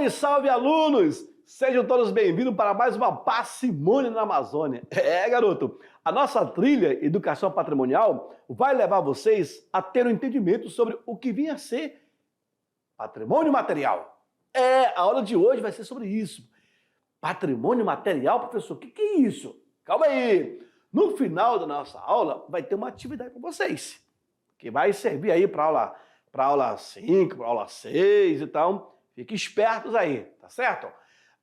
Salve, salve, alunos! Sejam todos bem-vindos para mais uma Parcimônia na Amazônia. Garoto, a nossa trilha Educação Patrimonial vai levar vocês a ter um entendimento sobre o que vinha a ser patrimônio material. A aula de hoje vai ser sobre isso. Patrimônio material, professor, o que é isso? Calma aí! No final da nossa aula, vai ter uma atividade para vocês, que vai servir aí para aula 5, para aula 6 e tal. Fiquem espertos aí, tá certo?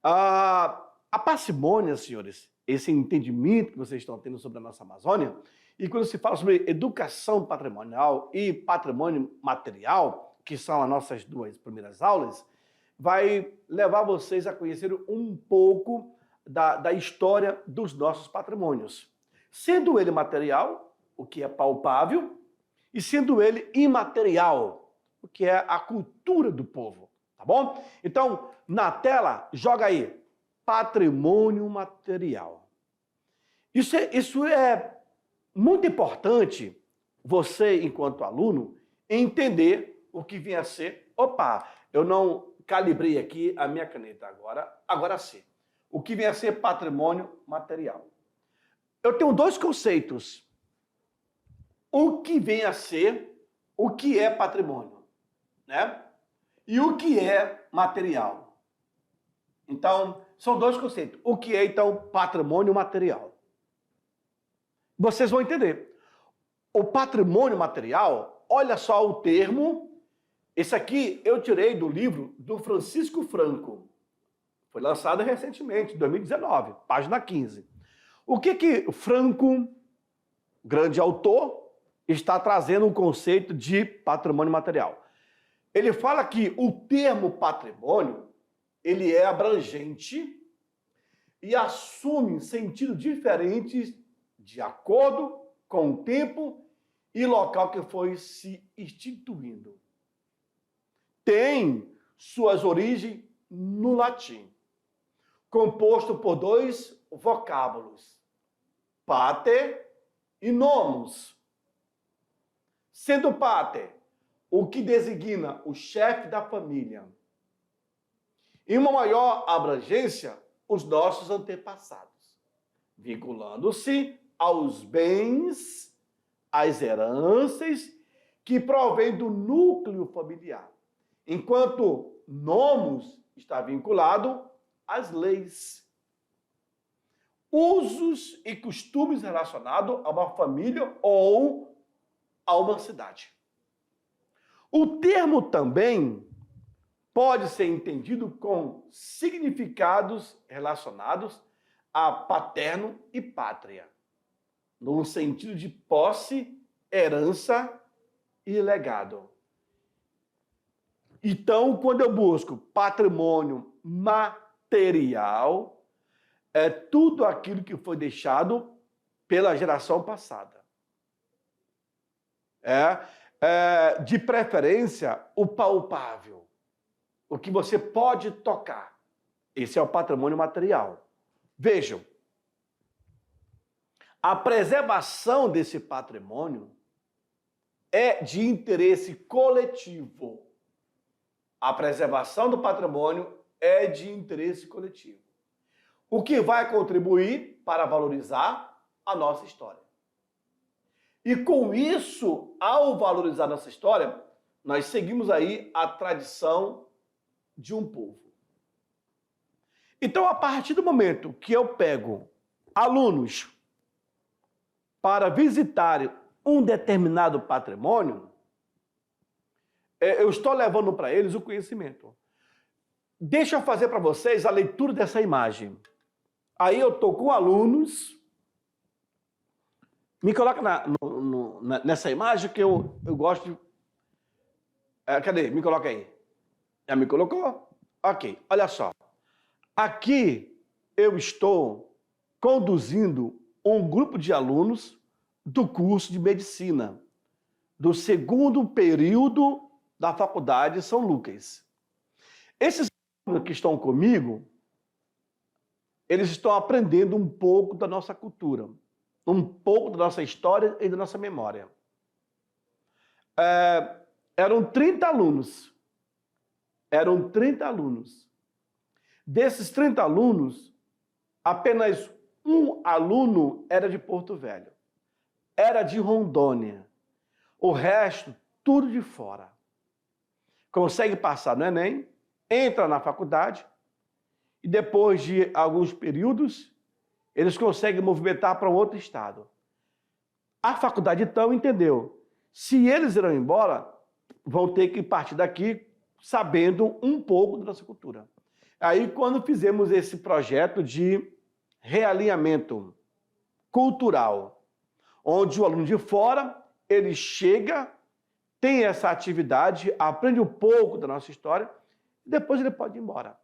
A parcimônia, senhores, esse entendimento que vocês estão tendo sobre a nossa Amazônia, e quando se fala sobre educação patrimonial e patrimônio material, que são as nossas duas primeiras aulas, vai levar vocês a conhecer um pouco da história dos nossos patrimônios. Sendo ele material, o que é palpável, e sendo ele imaterial, o que é a cultura do povo. Tá bom? Então, na tela, joga aí, patrimônio material. Isso é muito importante, você, enquanto aluno, entender o que vem a ser. Opa, eu não calibrei aqui a minha caneta agora sim. O que vem a ser patrimônio material. Eu tenho dois conceitos. O que vem a ser, o que é patrimônio, né? E o que é material. Então, são dois conceitos. O que é, então, patrimônio material? Vocês vão entender. O patrimônio material, olha só o termo. Esse aqui eu tirei do livro do Francisco Franco. Foi lançado recentemente, em 2019, página 15. O que Franco, grande autor, está trazendo o conceito de patrimônio material? Ele fala que o termo patrimônio, ele é abrangente e assume sentidos diferentes de acordo com o tempo e local que foi se instituindo. Tem suas origens no latim, composto por dois vocábulos, pater e nomus. Sendo pater o que designa o chefe da família. Em uma maior abrangência, os nossos antepassados, vinculando-se aos bens, às heranças que provém do núcleo familiar, enquanto nomus está vinculado às leis, usos e costumes relacionados a uma família ou a uma cidade. O termo também pode ser entendido com significados relacionados a paterno e pátria, no sentido de posse, herança e legado. Então, quando eu busco patrimônio material, é tudo aquilo que foi deixado pela geração passada. De preferência, o palpável, o que você pode tocar. Esse é o patrimônio material. Vejam, a preservação desse patrimônio é de interesse coletivo. A preservação do patrimônio é de interesse coletivo, o que vai contribuir para valorizar a nossa história. E com isso, ao valorizar nossa história, nós seguimos aí a tradição de um povo. Então, a partir do momento que eu pego alunos para visitarem um determinado patrimônio, eu estou levando para eles o conhecimento. Deixa eu fazer para vocês a leitura dessa imagem. Aí eu estou com alunos. Me coloca nessa imagem que eu gosto de... cadê? Me coloca aí. Já me colocou? Ok, olha só. Aqui eu estou conduzindo um grupo de alunos do curso de medicina, do segundo período da Faculdade de São Lucas. Esses alunos que estão comigo, eles estão aprendendo um pouco da nossa cultura, um pouco da nossa história e da nossa memória. Eram 30 alunos. Desses 30 alunos, apenas um aluno era de Porto Velho, era de Rondônia. O resto, tudo de fora. Consegue passar no Enem, entra na faculdade e depois de alguns períodos, eles conseguem movimentar para um outro estado. A faculdade, então, entendeu. Se eles irão embora, vão ter que partir daqui sabendo um pouco da nossa cultura. Aí, quando fizemos esse projeto de realinhamento cultural, onde o aluno de fora, ele chega, tem essa atividade, aprende um pouco da nossa história, e depois ele pode ir embora.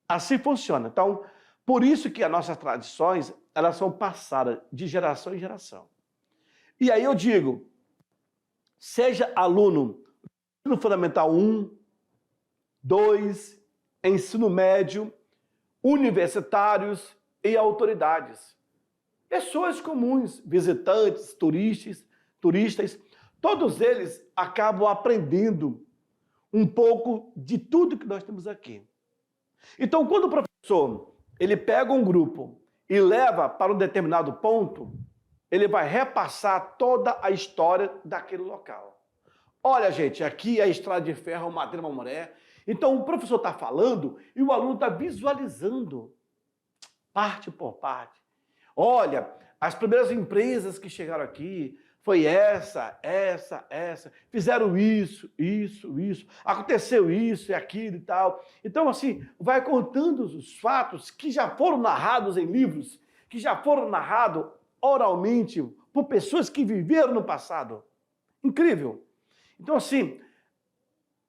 Assim funciona. Então, por isso que as nossas tradições, elas são passadas de geração em geração. E aí eu digo, seja aluno ensino fundamental 1, 2, ensino médio, universitários e autoridades. Pessoas comuns, visitantes, turistas, todos eles acabam aprendendo um pouco de tudo que nós temos aqui. Então, quando o professor ele pega um grupo e leva para um determinado ponto, ele vai repassar toda a história daquele local. Olha, gente, aqui é a Estrada de Ferro Madeira Mamoré. Então, o professor está falando e o aluno está visualizando, parte por parte. Olha, as primeiras empresas que chegaram aqui foi essa. Fizeram isso. Aconteceu isso e aquilo e tal. Então, assim, vai contando os fatos que já foram narrados em livros, que já foram narrados oralmente por pessoas que viveram no passado. Incrível. Então, assim,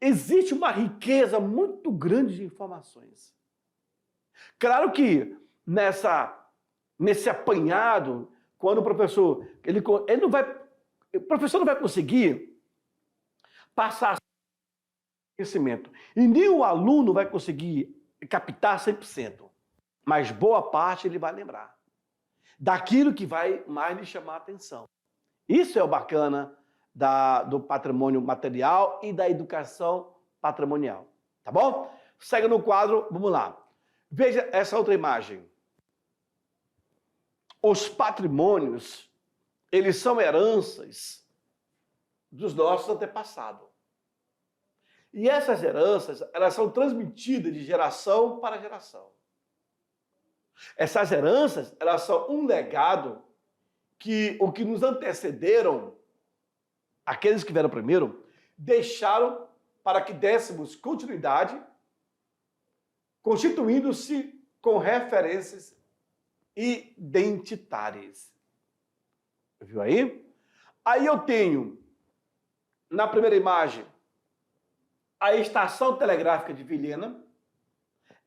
existe uma riqueza muito grande de informações. Claro que nesse apanhado, quando o professor, o professor não vai conseguir passar conhecimento. E nem o aluno vai conseguir captar 100%. Mas boa parte ele vai lembrar daquilo que vai mais lhe chamar a atenção. Isso é o bacana do patrimônio material e da educação patrimonial. Tá bom? Segue no quadro, vamos lá. Veja essa outra imagem. Os patrimônios, eles são heranças dos nossos antepassados. E essas heranças, elas são transmitidas de geração para geração. Essas heranças, elas são um legado que o que nos antecederam, aqueles que vieram primeiro, deixaram para que dessemos continuidade, constituindo-se com referências identitárias. Viu aí? Aí eu tenho, na primeira imagem, a Estação Telegráfica de Vilhena.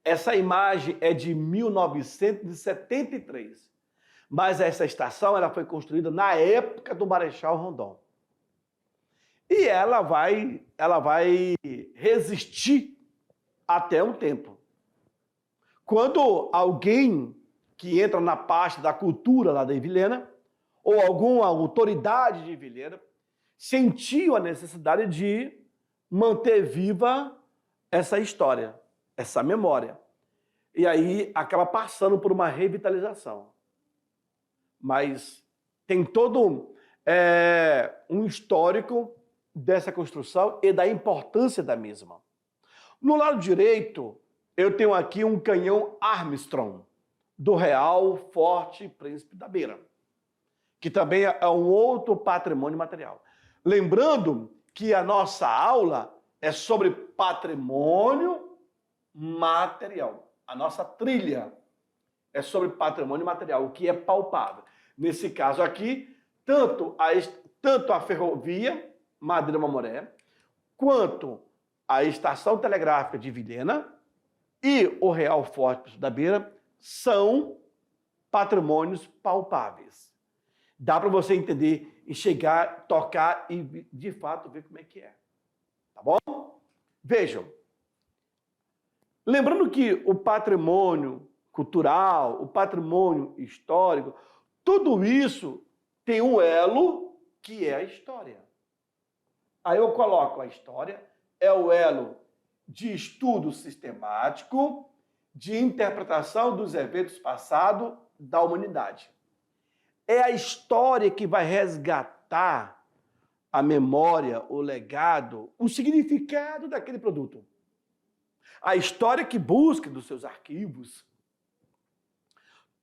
Essa imagem é de 1973. Mas essa estação ela foi construída na época do Marechal Rondon. E ela vai resistir até um tempo. Quando alguém que entra na parte da cultura lá de Vilhena, ou alguma autoridade de Vilhena, sentiu a necessidade de manter viva essa história, essa memória. E aí acaba passando por uma revitalização. Mas tem todo um histórico dessa construção e da importância da mesma. No lado direito, eu tenho aqui um canhão Armstrong, do Real Forte Príncipe da Beira, que também é um outro patrimônio material. Lembrando que a nossa aula é sobre patrimônio material. A nossa trilha é sobre patrimônio material, o que é palpável. Nesse caso aqui, tanto a ferrovia Madeira Mamoré, quanto a Estação Telegráfica de Vilhena e o Real Forte da Beira são patrimônios palpáveis. Dá para você entender e chegar, tocar e, de fato, ver como é que é. Tá bom? Vejam. Lembrando que o patrimônio cultural, o patrimônio histórico, tudo isso tem um elo que é a história. Aí eu coloco a história, é o elo de estudo sistemático, de interpretação dos eventos passados da humanidade. É a história que vai resgatar a memória, o legado, o significado daquele produto. A história que busca dos seus arquivos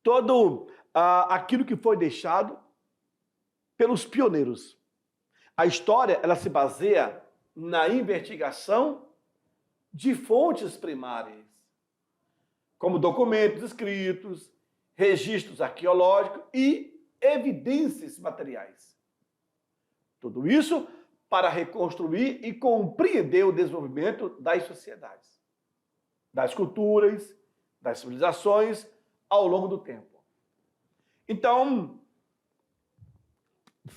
todo aquilo que foi deixado pelos pioneiros. A história, ela se baseia na investigação de fontes primárias, como documentos escritos, registros arqueológicos e evidências materiais. Tudo isso para reconstruir e compreender o desenvolvimento das sociedades, das culturas, das civilizações ao longo do tempo. Então,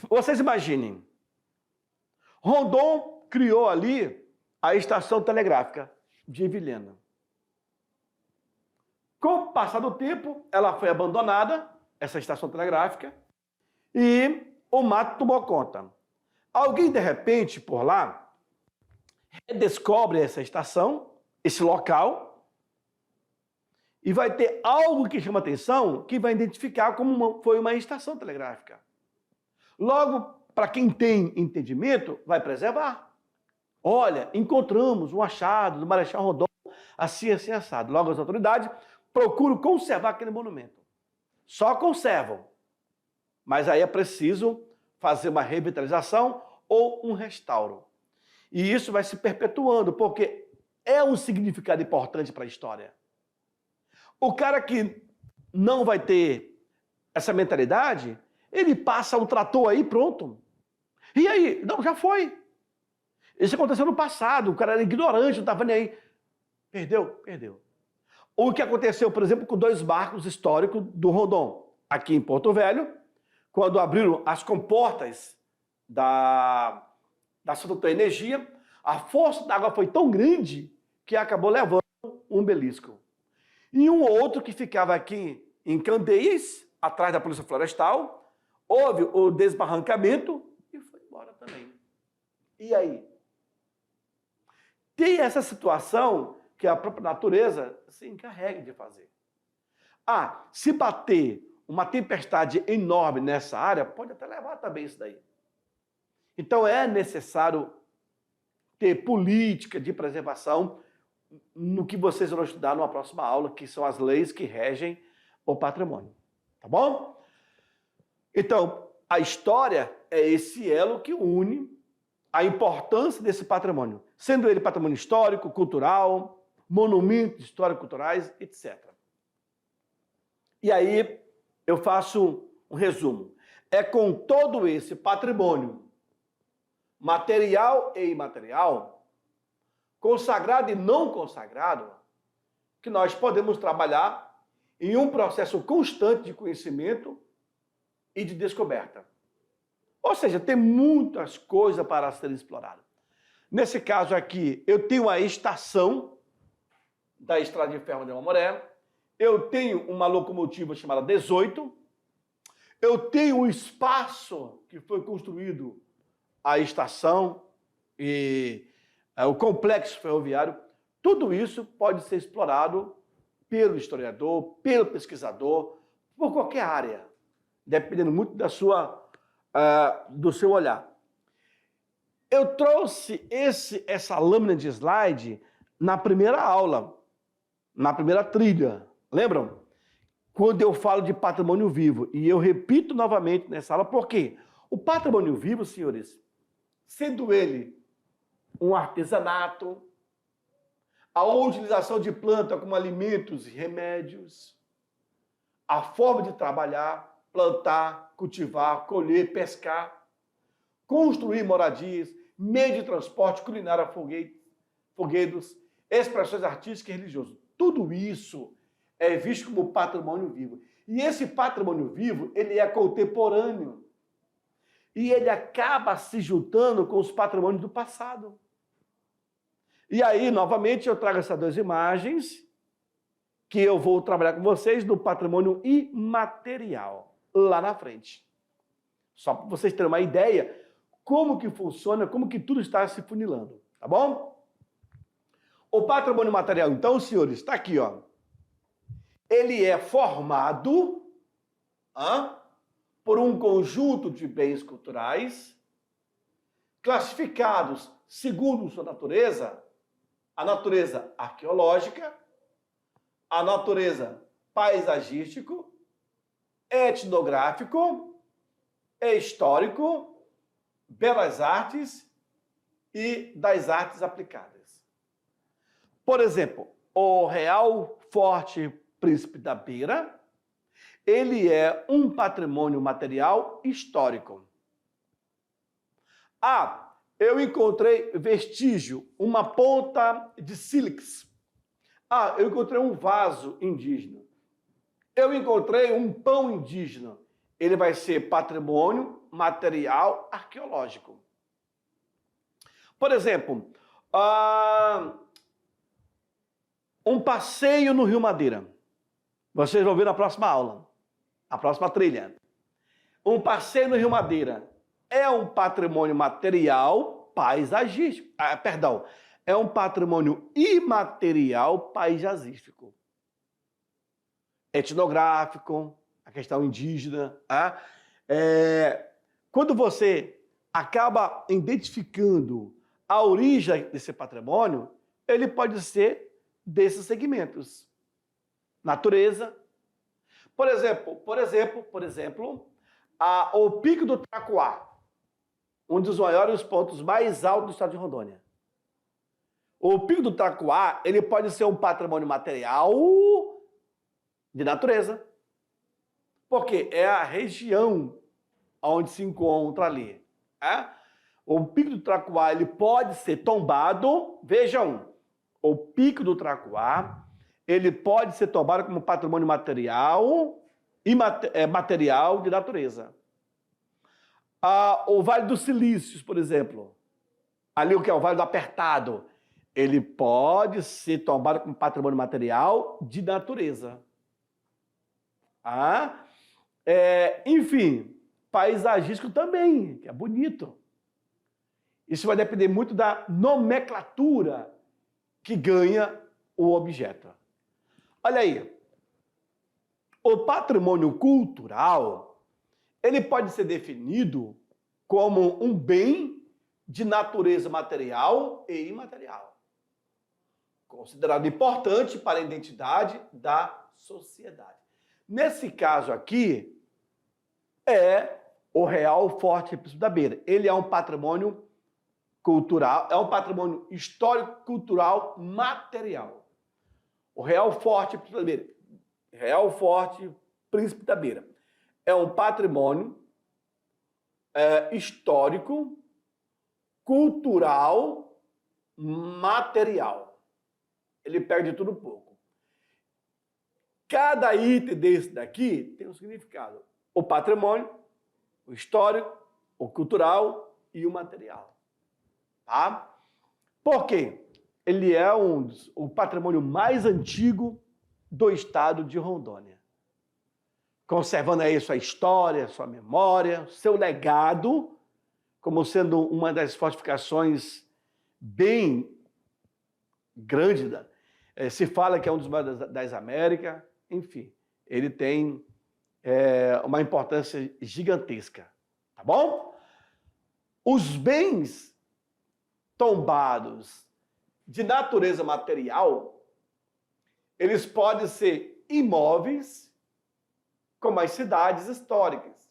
vocês imaginem, Rondon criou ali a estação telegráfica de Vilhena. Com o passar do tempo, ela foi abandonada, essa estação telegráfica, e o mato tomou conta. Alguém, de repente, por lá, redescobre essa estação, esse local, e vai ter algo que chama atenção, que vai identificar como foi uma estação telegráfica. Logo, para quem tem entendimento, vai preservar. Olha, encontramos um achado do Marechal Rondon, assim, assim, assado. Logo, as autoridades procuram conservar aquele monumento. Só conservam. Mas aí é preciso fazer uma revitalização ou um restauro. E isso vai se perpetuando, porque é um significado importante para a história. O cara que não vai ter essa mentalidade, ele passa um trator aí, pronto. E aí? Não, já foi. Isso aconteceu no passado, o cara era ignorante, não estava nem aí. Perdeu. O que aconteceu, por exemplo, com 2 barcos históricos do Rondon, aqui em Porto Velho, quando abriram as comportas da Santa Antônia Energia, a força da água foi tão grande que acabou levando um belisco. E um outro que ficava aqui em Candeias, atrás da Polícia Florestal, houve o desbarrancamento e foi embora também. E aí? Tem essa situação que a própria natureza se encarrega de fazer. Se bater uma tempestade enorme nessa área, pode até levar também isso daí. Então é necessário ter política de preservação no que vocês vão estudar numa próxima aula, que são as leis que regem o patrimônio. Tá bom? Então, a história é esse elo que une a importância desse patrimônio, sendo ele patrimônio histórico, cultural, monumentos histórico-culturais, etc. E aí eu faço um resumo. É com todo esse patrimônio material e imaterial, consagrado e não consagrado, que nós podemos trabalhar em um processo constante de conhecimento e de descoberta. Ou seja, tem muitas coisas para serem exploradas. Nesse caso aqui, eu tenho a estação da Estrada de Ferro de Mamoré, eu tenho uma locomotiva chamada 18, eu tenho um espaço que foi construído a estação e o complexo ferroviário. Tudo isso pode ser explorado pelo historiador, pelo pesquisador, por qualquer área, dependendo muito do seu olhar. Eu trouxe essa lâmina de slide na primeira aula, na primeira trilha. Lembram? Quando eu falo de patrimônio vivo. E eu repito novamente nessa aula, por quê? O patrimônio vivo, senhores, sendo ele um artesanato, a utilização de planta como alimentos e remédios, a forma de trabalhar, plantar, cultivar, colher, pescar, construir moradias, meio de transporte, culinária, fogueiros, expressões artísticas e religiosas. Tudo isso é visto como patrimônio vivo. E esse patrimônio vivo, ele é contemporâneo. E ele acaba se juntando com os patrimônios do passado. E aí, novamente, eu trago essas 2 imagens que eu vou trabalhar com vocês do patrimônio imaterial, lá na frente. Só para vocês terem uma ideia como que funciona, como que tudo está se funilando, tá bom? O patrimônio material, então, senhores, está aqui, ó. ele é formado por um conjunto de bens culturais classificados segundo sua natureza, a natureza arqueológica, a natureza paisagístico, etnográfico, histórico, belas artes e das artes aplicadas. Por exemplo, o Real Forte Príncipe da Beira, ele é um patrimônio material histórico. Eu encontrei vestígio, uma ponta de sílex. Eu encontrei um vaso indígena. Eu encontrei um pão indígena. Ele vai ser patrimônio material arqueológico. Por exemplo, um passeio no Rio Madeira. Vocês vão ver na próxima aula, a próxima trilha. Um passeio no Rio Madeira é um patrimônio material paisagístico. É um patrimônio imaterial paisagístico. Etnográfico, a questão indígena. Quando você acaba identificando a origem desse patrimônio, ele pode ser desses segmentos. Natureza. Por exemplo, o Pico do Tracuá, um dos maiores pontos mais altos do estado de Rondônia. O Pico do Tracuá, ele pode ser um patrimônio material de natureza, porque é a região onde se encontra ali. O Pico do Tracuá, ele pode ser tombado. Vejam, o Pico do Tracuá, ele pode ser tombado como patrimônio material e material de natureza. O Vale dos Silícios, por exemplo, ali o que é o Vale do Apertado, ele pode ser tombado como patrimônio material de natureza. Enfim, paisagístico também, que é bonito. Isso vai depender muito da nomenclatura que ganha o objeto. Olha aí, o patrimônio cultural, ele pode ser definido como um bem de natureza material e imaterial, considerado importante para a identidade da sociedade. Nesse caso aqui, é o Real Forte Príncipe da Beira. Ele é um patrimônio cultural, é um patrimônio histórico-cultural material. O Real Forte Príncipe da Beira. Real Forte Príncipe da Beira. É um patrimônio histórico, cultural, material. Ele perde tudo um pouco. Cada item desse daqui tem um significado. O patrimônio, o histórico, o cultural e o material. Tá? Por quê? Ele é o patrimônio mais antigo do estado de Rondônia. Conservando aí sua história, sua memória, seu legado, como sendo uma das fortificações bem grande. Se fala que é um dos maiores das Américas, enfim, ele tem uma importância gigantesca, tá bom? Os bens tombados de natureza material, eles podem ser imóveis, como as cidades históricas,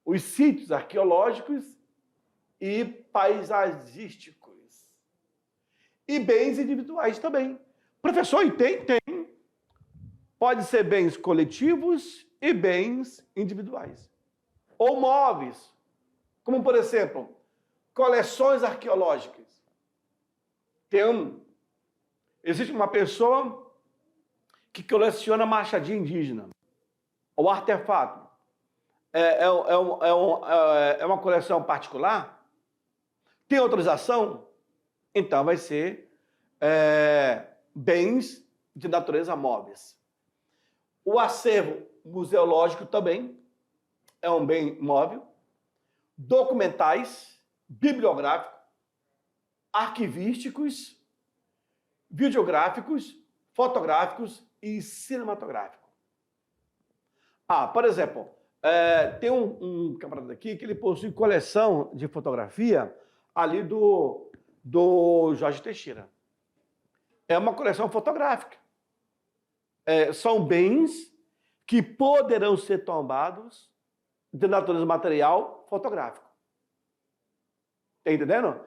os sítios arqueológicos e paisagísticos. E bens individuais também. Professor, e tem. Pode ser bens coletivos e bens individuais. Ou móveis, como, por exemplo, coleções arqueológicas. Existe uma pessoa que coleciona machadinha indígena, ou artefato. É uma coleção particular? Tem autorização? Então vai ser bens de natureza móveis. O acervo museológico também é um bem móvel. Documentais, bibliográficos, arquivísticos, videográficos, fotográficos e cinematográfico. Por exemplo, tem um camarada aqui que ele possui coleção de fotografia ali do Jorge Teixeira. É uma coleção fotográfica. São bens que poderão ser tomados de natureza material fotográfico. Está entendendo?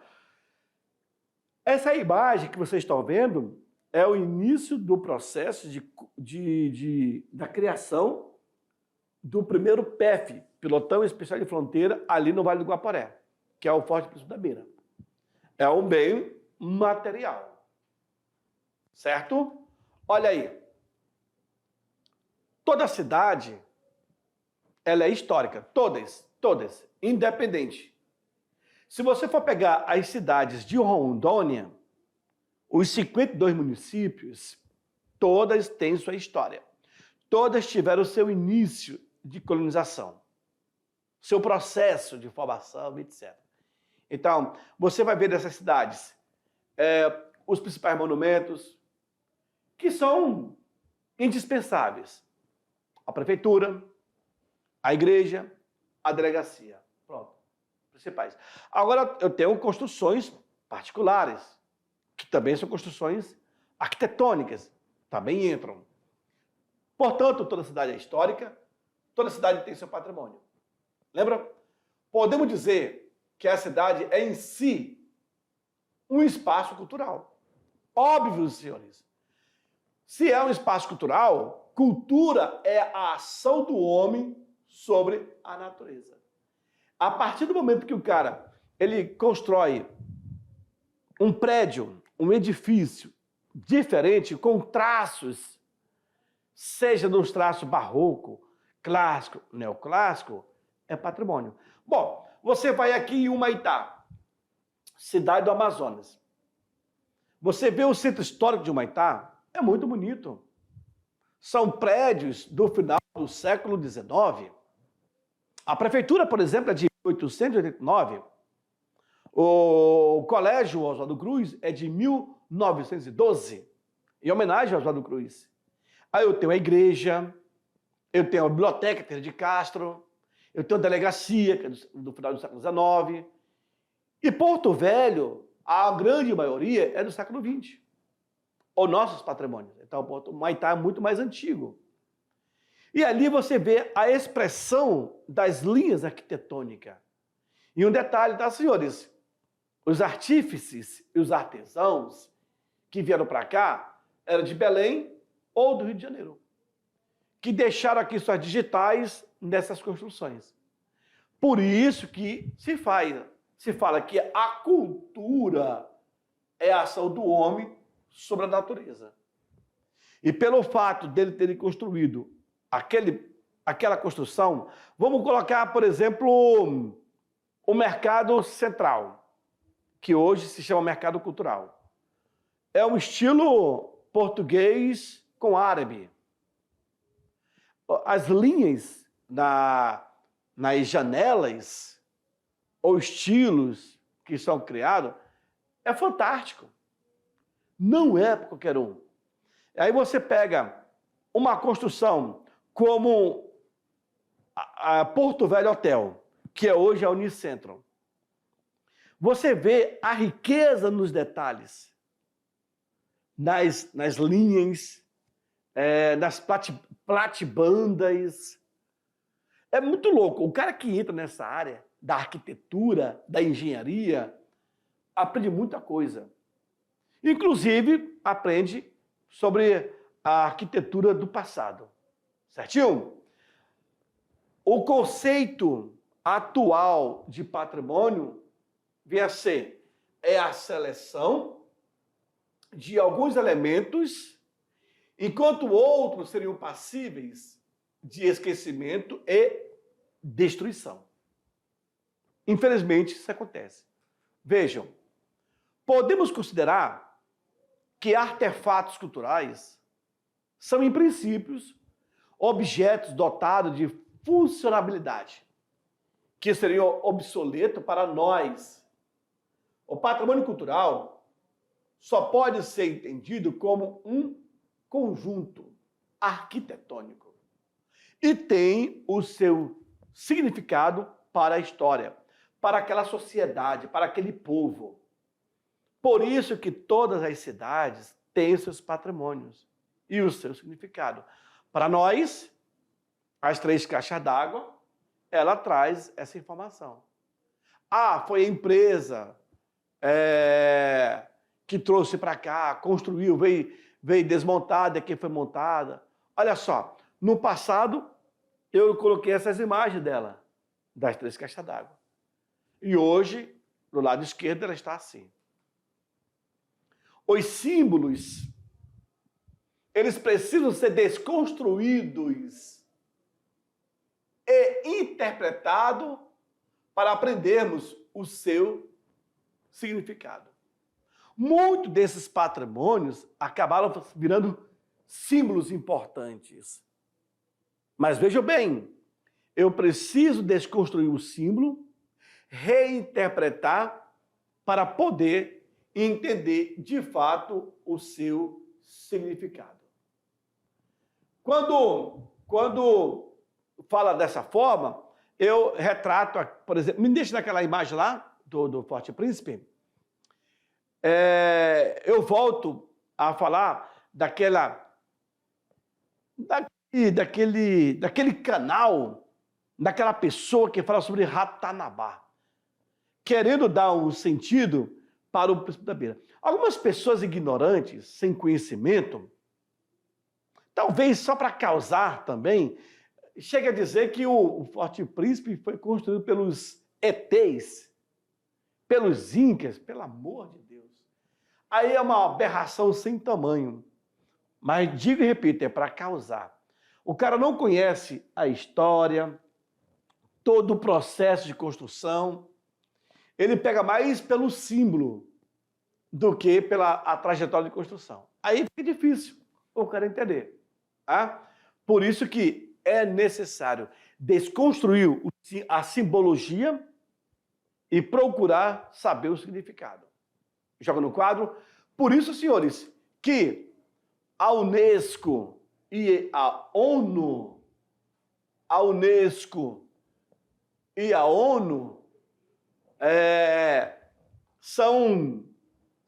Essa imagem que vocês estão vendo é o início do processo da criação do primeiro PEF, Pelotão Especial de Fronteira, ali no Vale do Guaporé, que é o Forte Príncipe da Beira. É um bem material. Certo? Olha aí. Toda cidade, ela é histórica. Todas, independente. Se você for pegar as cidades de Rondônia, os 52 municípios, todas têm sua história. Todas tiveram seu início de colonização, seu processo de formação, etc. Então, você vai ver nessas cidades os principais monumentos que são indispensáveis. A prefeitura, a igreja, a delegacia. Pronto. Principais. Agora, eu tenho construções particulares, que também são construções arquitetônicas, também entram. Portanto, toda cidade é histórica, toda cidade tem seu patrimônio. Lembra? Podemos dizer que a cidade é em si um espaço cultural. Óbvio, senhores. Se é um espaço cultural, cultura é a ação do homem sobre a natureza. A partir do momento que o cara ele constrói um prédio, um edifício diferente, com traços, seja nos traços barroco, clássico, neoclássico, é patrimônio. Bom, você vai aqui em Humaitá, cidade do Amazonas. Você vê o centro histórico de Humaitá, é muito bonito. São prédios do final do século XIX. A prefeitura, por exemplo, é de 1889. O Colégio Oswaldo Cruz é de 1912, em homenagem ao Oswaldo Cruz. Aí eu tenho a igreja, eu tenho a Biblioteca Terra de Castro, eu tenho a delegacia, que é do final do século XIX. E Porto Velho, a grande maioria, é do século XX. Os nossos patrimônios. Então, o Humaitá é muito mais antigo. E ali você vê a expressão das linhas arquitetônicas. E um detalhe, tá, senhores? Os artífices e os artesãos que vieram para cá eram de Belém ou do Rio de Janeiro, que deixaram aqui suas digitais nessas construções. Por isso que se fala que a cultura é a ação do homem sobre a natureza. E pelo fato dele ter construído aquela construção, vamos colocar, por exemplo, o Mercado Central, que hoje se chama Mercado Cultural. É um estilo português com árabe. As linhas nas janelas ou estilos que são criados é fantástico. Não é para qualquer um. Aí você pega uma construção como a Porto Velho Hotel, que é hoje a Unicentro. Você vê a riqueza nos detalhes, nas linhas, nas platibandas. É muito louco. O cara que entra nessa área da arquitetura, da engenharia, aprende muita coisa. Inclusive, aprende sobre a arquitetura do passado. Certinho? O conceito atual de patrimônio vem a ser a seleção de alguns elementos, enquanto outros seriam passíveis de esquecimento e destruição. Infelizmente, isso acontece. Vejam, podemos considerar que artefatos culturais são, em princípios, objetos dotados de funcionalidade, que seriam obsoletos para nós. O patrimônio cultural só pode ser entendido como um conjunto arquitetônico e tem o seu significado para a história, para aquela sociedade, para aquele povo. Por isso que todas as cidades têm seus patrimônios e o seu significado. Para nós, as 3 caixas d'água, ela traz essa informação. Ah, foi a empresa que trouxe para cá, construiu, veio desmontada, aqui foi montada. Olha só, no passado, eu coloquei essas imagens dela, das 3 caixas d'água. E hoje, do lado esquerdo, ela está assim. Os símbolos, eles precisam ser desconstruídos e interpretados para aprendermos o seu significado. Muitos desses patrimônios acabaram virando símbolos importantes. Mas vejam bem, eu preciso desconstruir o símbolo, reinterpretar para poder entender de fato o seu significado. Quando fala dessa forma, eu retrato, por exemplo, me deixa naquela imagem lá do Forte Príncipe, eu volto a falar daquele canal, daquela pessoa que fala sobre Ratanabá, querendo dar um sentido para o Príncipe da Beira. Algumas pessoas ignorantes, sem conhecimento, talvez só para causar também, chega a dizer que o Forte Príncipe foi construído pelos ETs, pelos Incas, pelo amor de Deus. Aí é uma aberração sem tamanho. Mas digo e repito, é para causar. O cara não conhece a história, todo o processo de construção. Ele pega mais pelo símbolo do que pela trajetória de construção. Aí fica difícil o cara entender. Tá? Por isso que é necessário desconstruir a simbologia e procurar saber o significado. Joga no quadro. Por isso, senhores, que a Unesco e a ONU,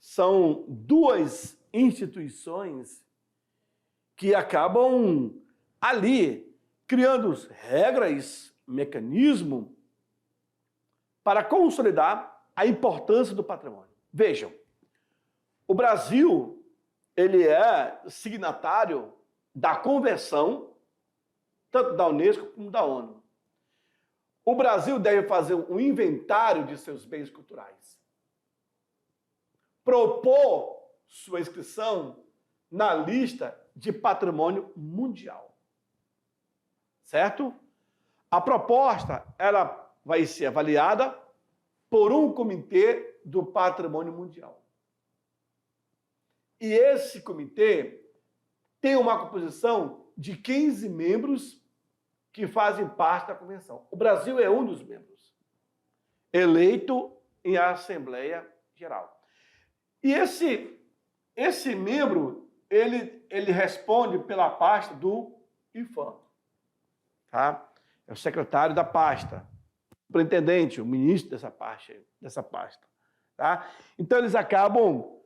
são 2 instituições que acabam ali criando regras, mecanismo para consolidar a importância do patrimônio. Vejam, o Brasil, ele é signatário da Convenção, tanto da Unesco como da ONU. O Brasil deve fazer um inventário de seus bens culturais, propor sua inscrição na lista de patrimônio mundial. Certo? A proposta, ela vai ser avaliada por um comitê do patrimônio mundial. E esse comitê tem uma composição de 15 membros que fazem parte da convenção. O Brasil é um dos membros, eleito em Assembleia Geral. E esse membro, ele responde pela pasta do IFAM. Tá? É o secretário da pasta, o superintendente, o ministro dessa pasta. Tá? Então, eles acabam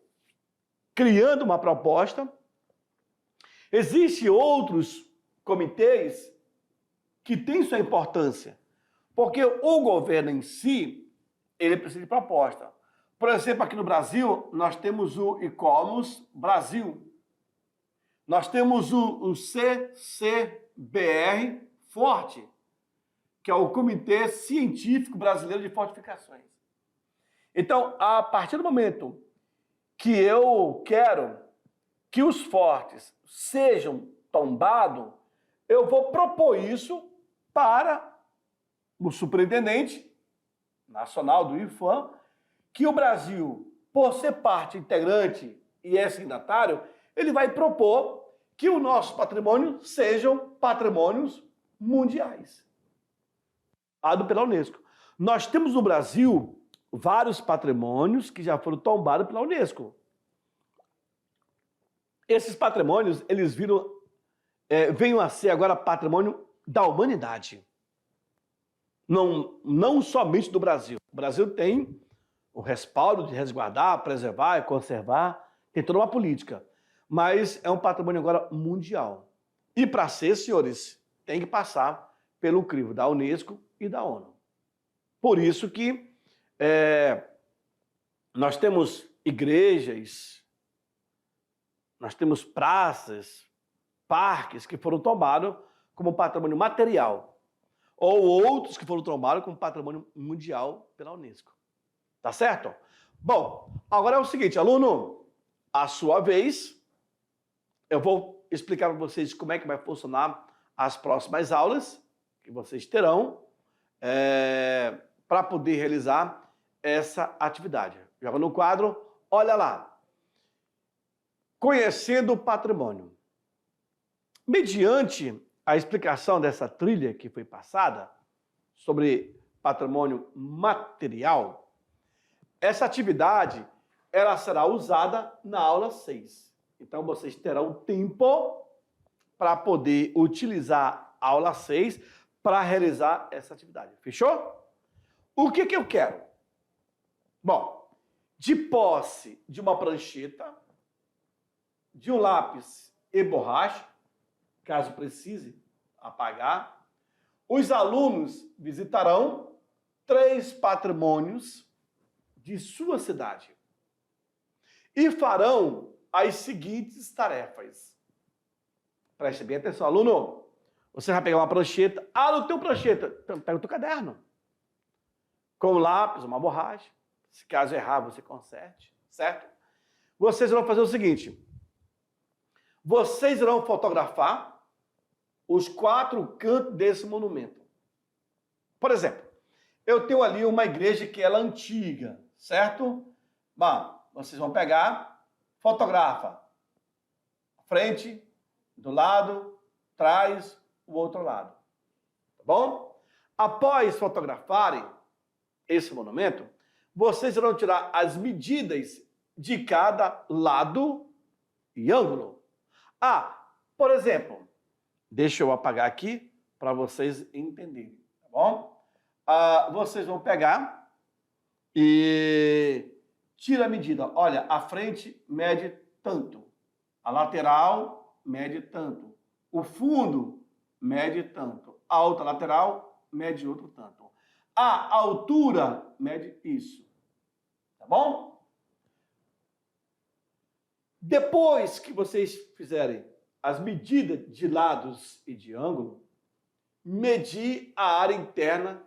criando uma proposta. Existem outros comitês que têm sua importância, porque o governo em si, ele precisa de proposta. Por exemplo, aqui no Brasil, nós temos o ICOMOS Brasil, nós temos o CCBR Forte, que é o Comitê Científico Brasileiro de Fortificações. Então, a partir do momento que eu quero que os fortes sejam tombados, eu vou propor isso para o superintendente nacional do IFAM, que o Brasil, por ser parte integrante e é signatário, ele vai propor que o nosso patrimônio sejam patrimônios mundiais, dado pela Unesco. Nós temos no Brasil vários patrimônios que já foram tombados pela Unesco. Esses patrimônios, eles viram venham a ser agora patrimônio da humanidade. Não somente do Brasil. O Brasil tem o respaldo de resguardar, preservar e conservar, tem toda uma política. Mas é um patrimônio agora mundial. E para ser, senhores, tem que passar pelo crivo da Unesco e da ONU. Por isso que nós temos igrejas, nós temos praças, parques que foram tombados como patrimônio material, ou outros que foram tombados como patrimônio mundial pela Unesco. Tá certo? Bom, agora é o seguinte, aluno, a sua vez, eu vou explicar para vocês como é que vai funcionar as próximas aulas que vocês terão para poder realizar essa atividade. Joga no quadro, olha lá. Conhecendo o patrimônio. Mediante a explicação dessa trilha que foi passada sobre patrimônio material, essa atividade ela será usada na aula 6. Então, vocês terão tempo para poder utilizar a aula 6 para realizar essa atividade. Fechou? O que eu quero? Bom, de posse de uma prancheta, de um lápis e borracha, caso precise apagar, os alunos visitarão 3 patrimônios de sua cidade e farão as seguintes tarefas. Preste bem atenção, aluno. Você vai pegar uma prancheta. Não tem prancheta. Então, pega o teu caderno. Com um lápis, uma borracha. Se caso errar, você conserte. Certo? Vocês vão fazer o seguinte. Vocês irão fotografar os 4 cantos desse monumento. Por exemplo, eu tenho ali uma igreja que ela é antiga. Certo? Bom, vocês vão pegar, fotografa. Frente, do lado, trás, o outro lado. Tá bom? Após fotografarem esse monumento, vocês irão tirar as medidas de cada lado e ângulo. Por exemplo, deixa eu apagar aqui para vocês entenderem, tá bom? Vocês vão pegar e tira a medida. Olha, a frente mede tanto, a lateral mede tanto, o fundo mede tanto, a outra lateral mede outro tanto. A altura mede isso. Tá bom? Depois que vocês fizerem as medidas de lados e de ângulo, medir a área interna,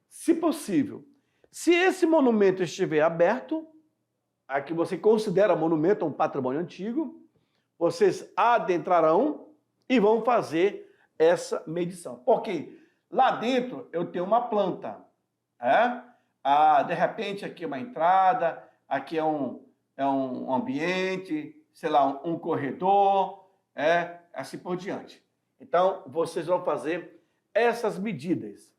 se possível. Se esse monumento estiver aberto, a que você considera monumento um patrimônio antigo, vocês adentrarão e vão fazer essa medição. Porque lá dentro eu tenho uma planta. De repente aqui é uma entrada, aqui é um ambiente, sei lá, um corredor, assim por diante. Então, vocês vão fazer essas medidas.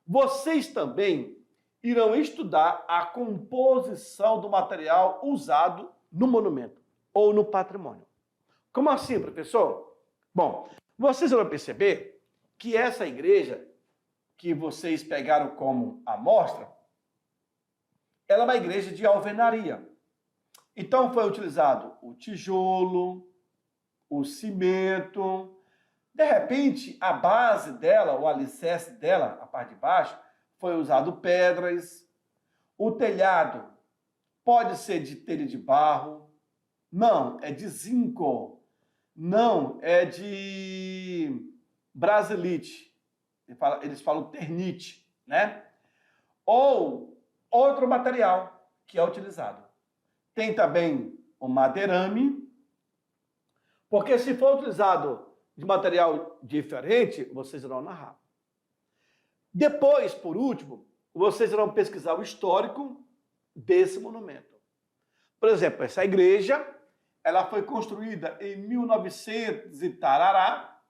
Vocês também irão estudar a composição do material usado no monumento ou no patrimônio. Como assim, professor? Bom, vocês vão perceber que essa igreja que vocês pegaram como amostra, ela é uma igreja de alvenaria. Então foi utilizado o tijolo, o cimento, de repente a base dela, o alicerce dela, a parte de baixo, foi usado pedras, o telhado pode ser de telha de barro, não, é de zinco, não, é de brasilite, eles falam ternite, né? Ou outro material que é utilizado. Tem também o madeirame, porque se for utilizado de material diferente, vocês irão narrar. Depois, por último, vocês irão pesquisar o histórico desse monumento. Por exemplo, essa igreja, ela foi construída em 1900 e tarará.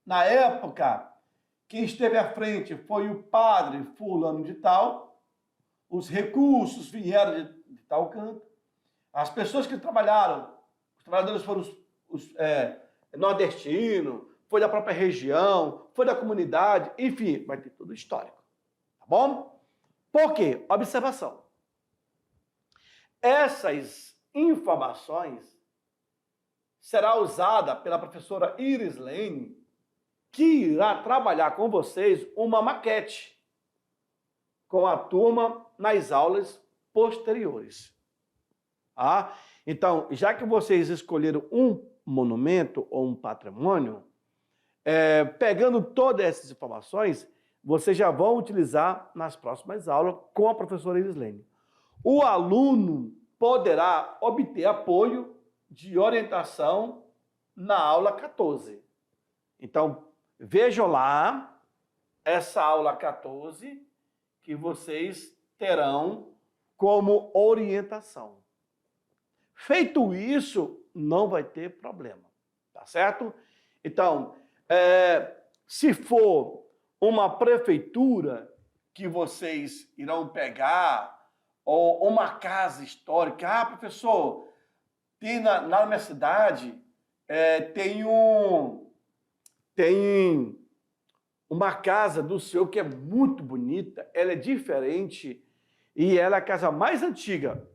Na época, quem esteve à frente foi o padre fulano de tal. Os recursos vieram de tal canto. As pessoas que trabalharam, os trabalhadores foram nordestino, foi da própria região, foi da comunidade, enfim, vai ter tudo histórico, tá bom? Por quê? Observação. Essas informações será usada pela professora Iris Lane, que irá trabalhar com vocês uma maquete com a turma nas aulas posteriores. Ah, então, já que vocês escolheram um monumento ou um patrimônio, pegando todas essas informações, vocês já vão utilizar nas próximas aulas com a professora Iris Lane. O aluno poderá obter apoio de orientação na aula 14. Então, vejam lá essa aula 14 que vocês terão como orientação. Feito isso, não vai ter problema, tá certo? Então, se for uma prefeitura que vocês irão pegar, ou uma casa histórica, professor, tem na minha cidade, tem uma casa do senhor que é muito bonita, ela é diferente e ela é a casa mais antiga.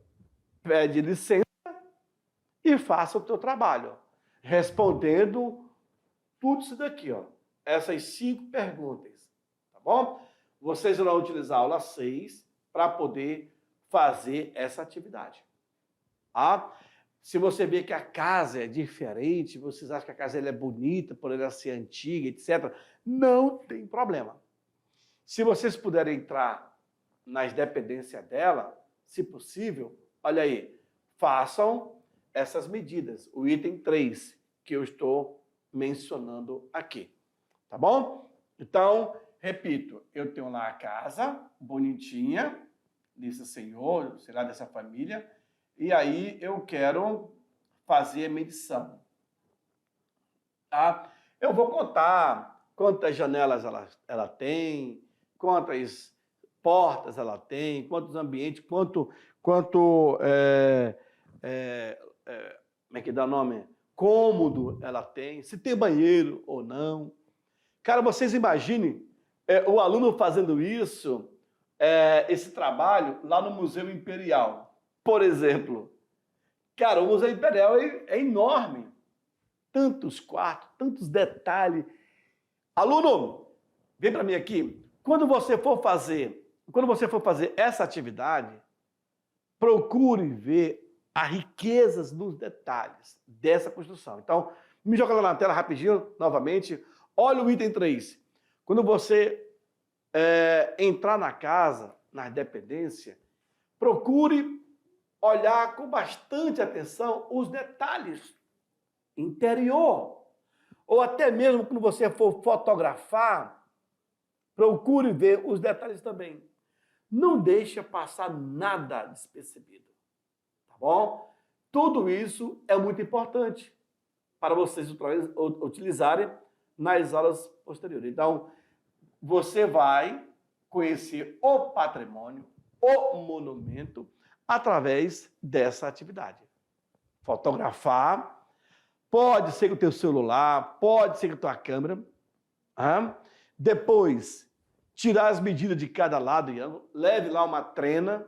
Pede licença e faça o teu trabalho, respondendo tudo isso daqui, ó, essas 5 perguntas, tá bom? Vocês vão utilizar a aula 6 para poder fazer essa atividade. Tá? Se você vê que a casa é diferente, vocês acham que a casa é bonita, por ela ser antiga, etc., não tem problema. Se vocês puderem entrar nas dependências dela, se possível, olha aí, façam essas medidas, o item 3, que eu estou mencionando aqui. Tá bom? Então, repito, eu tenho lá a casa bonitinha, desse senhor, sei lá, dessa família, e aí eu quero fazer a medição. Tá? Eu vou contar quantas janelas ela tem, quantas portas ela tem, quantos ambientes, quanto como é que dá o nome? Cômodo ela tem, se tem banheiro ou não. Cara, vocês imaginem o aluno fazendo isso, esse trabalho lá no Museu Imperial, por exemplo. Cara, o Museu Imperial é enorme. Tantos quartos, tantos detalhes. Aluno, vem para mim aqui. Quando você for fazer essa atividade, procure ver as riquezas nos detalhes dessa construção. Então, me joga lá na tela rapidinho, novamente. Olha o item 3. Quando você entrar na casa, na dependência, procure olhar com bastante atenção os detalhes interior. Ou até mesmo quando você for fotografar, procure ver os detalhes também. Não deixe passar nada despercebido. Tá bom? Tudo isso é muito importante para vocês utilizarem nas aulas posteriores. Então, você vai conhecer o patrimônio, o monumento, através dessa atividade. Fotografar, pode ser com o teu celular, pode ser com a tua câmera. Depois, tirar as medidas de cada lado e ângulo, leve lá uma trena,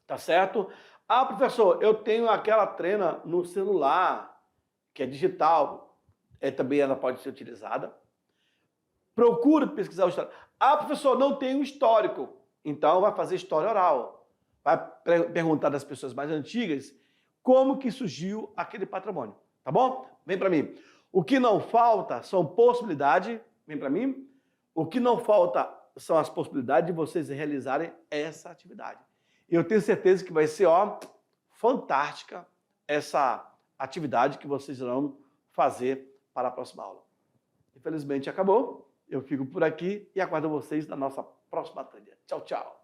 tá certo? Ah, professor, eu tenho aquela trena no celular, que é digital, também ela pode ser utilizada. Procure pesquisar o histórico. Ah, professor, não tem um histórico. Então, vai fazer história oral. Vai perguntar das pessoas mais antigas como que surgiu aquele patrimônio. Tá bom? Vem para mim. O que não falta são possibilidades. Vem para mim. O que não falta são as possibilidades de vocês realizarem essa atividade. Eu tenho certeza que vai ser fantástica essa atividade que vocês irão fazer para a próxima aula. Infelizmente acabou. Eu fico por aqui e aguardo vocês na nossa próxima trilha. Tchau, tchau.